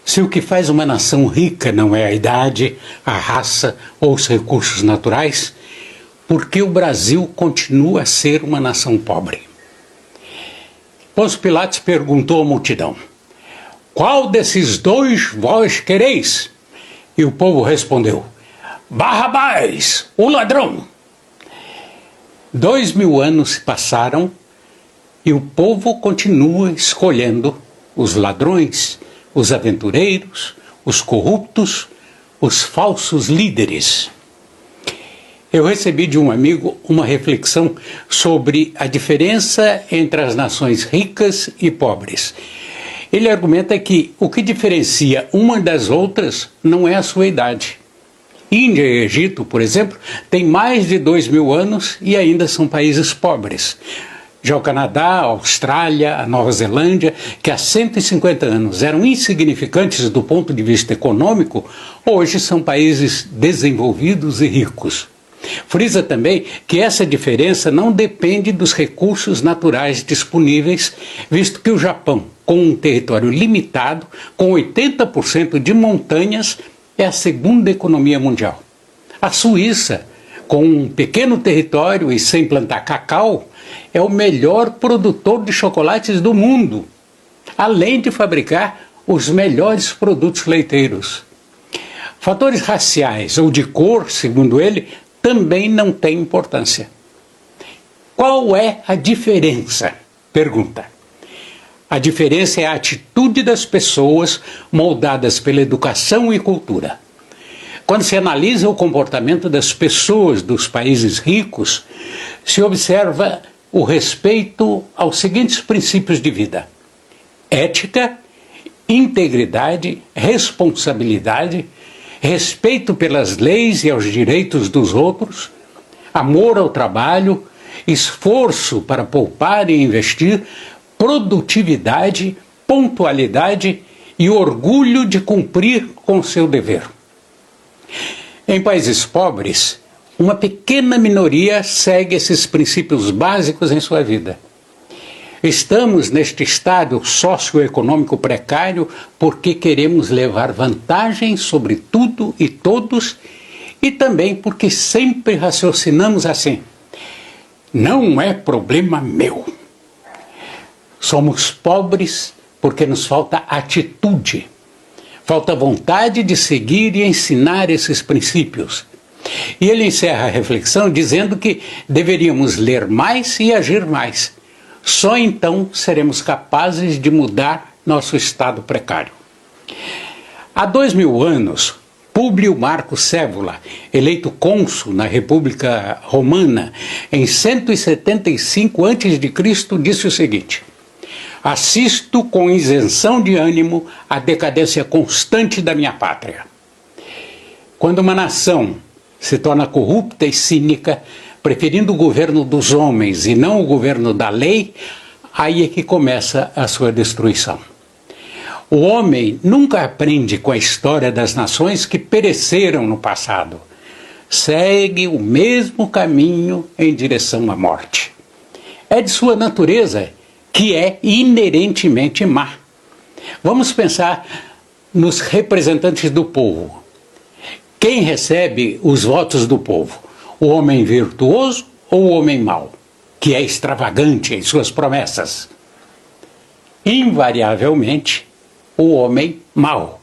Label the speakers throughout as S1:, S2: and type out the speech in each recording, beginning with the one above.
S1: Se o que faz uma nação rica não é a idade, a raça ou os recursos naturais, por que o Brasil continua a ser uma nação pobre? Pôncio Pilatos perguntou à multidão: qual desses dois vós quereis? E o povo respondeu: Barrabás, o ladrão. 2000 anos se passaram e o povo continua escolhendo os ladrões, os aventureiros, os corruptos, os falsos líderes. Eu recebi de um amigo uma reflexão sobre a diferença entre as nações ricas e pobres. Ele argumenta que o que diferencia uma das outras não é a sua idade. Índia e Egito, por exemplo, têm mais de 2000 anos e ainda são países pobres. Já o Canadá, a Austrália, a Nova Zelândia, que há 150 anos eram insignificantes do ponto de vista econômico, hoje são países desenvolvidos e ricos. Frisa também que essa diferença não depende dos recursos naturais disponíveis, visto que o Japão, com um território limitado, com 80% de montanhas, é a segunda economia mundial. A Suíça, com um pequeno território e sem plantar cacau, é o melhor produtor de chocolates do mundo, além de fabricar os melhores produtos leiteiros. Fatores raciais ou de cor, segundo ele, também não têm importância. Qual é a diferença? Pergunta. A diferença é a atitude das pessoas moldadas pela educação e cultura. Quando se analisa o comportamento das pessoas dos países ricos, se observa o respeito aos seguintes princípios de vida: ética, integridade, responsabilidade, respeito pelas leis e aos direitos dos outros, amor ao trabalho, esforço para poupar e investir, produtividade, pontualidade e orgulho de cumprir com seu dever. Em países pobres, uma pequena minoria segue esses princípios básicos em sua vida. Estamos neste estado socioeconômico precário porque queremos levar vantagem sobre tudo e todos e também porque sempre raciocinamos assim: não é problema meu. Somos pobres porque nos falta atitude, falta vontade de seguir e ensinar esses princípios. E ele encerra a reflexão dizendo que deveríamos ler mais e agir mais. Só então seremos capazes de mudar nosso estado precário. Há 2000 anos, Públio Marco Scaevola, eleito cônsul na República Romana em 175 a.C., disse o seguinte: assisto com isenção de ânimo à decadência constante da minha pátria. Quando uma nação se torna corrupta e cínica, preferindo o governo dos homens e não o governo da lei, aí é que começa a sua destruição. O homem nunca aprende com a história das nações que pereceram no passado. Segue o mesmo caminho em direção à morte. É de sua natureza, que é inerentemente má. Vamos pensar nos representantes do povo. Quem recebe os votos do povo? O homem virtuoso ou o homem mau, que é extravagante em suas promessas? Invariavelmente, o homem mau.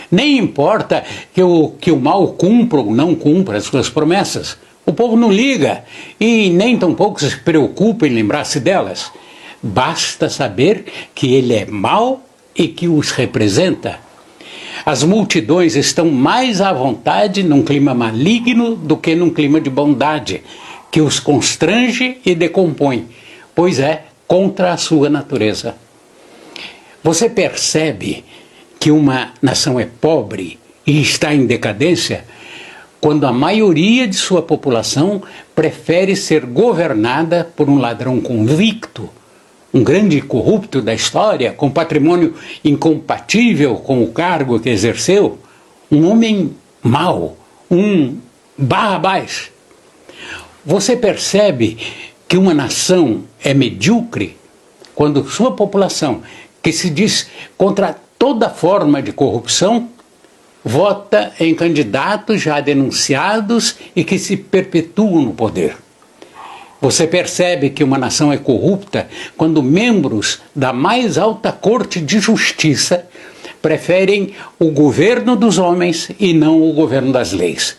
S1: Nem importa que o mal cumpra ou não cumpra as suas promessas. O povo não liga e nem tampouco se preocupa em lembrar-se delas. Basta saber que ele é mau e que os representa. As multidões estão mais à vontade num clima maligno do que num clima de bondade, que os constrange e decompõe, pois é contra a sua natureza. Você percebe que uma nação é pobre e está em decadência quando a maioria de sua população prefere ser governada por um ladrão convicto, um grande corrupto da história, com patrimônio incompatível com o cargo que exerceu, um homem mau, um Barrabás. Você percebe que uma nação é medíocre quando sua população, que se diz contra toda forma de corrupção, vota em candidatos já denunciados e que se perpetuam no poder. Você percebe que uma nação é corrupta quando membros da mais alta corte de justiça preferem o governo dos homens e não o governo das leis.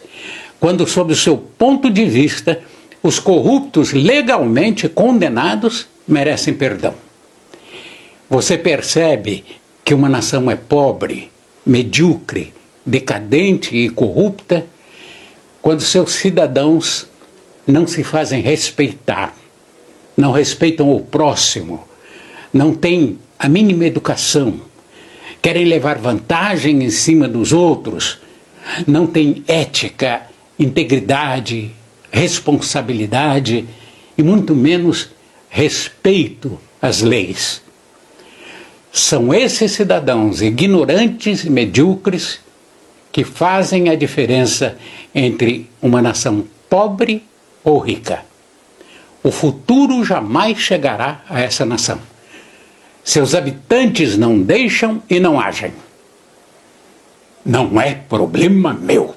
S1: Quando, sob o seu ponto de vista, os corruptos legalmente condenados merecem perdão. Você percebe que uma nação é pobre, medíocre, decadente e corrupta quando seus cidadãos não se fazem respeitar, não respeitam o próximo, não têm a mínima educação, querem levar vantagem em cima dos outros, não têm ética, integridade, responsabilidade e muito menos respeito às leis. São esses cidadãos ignorantes e medíocres que fazem a diferença entre uma nação pobre ou rica. O futuro jamais chegará a essa nação. Seus habitantes não deixam e não agem. Não é problema meu.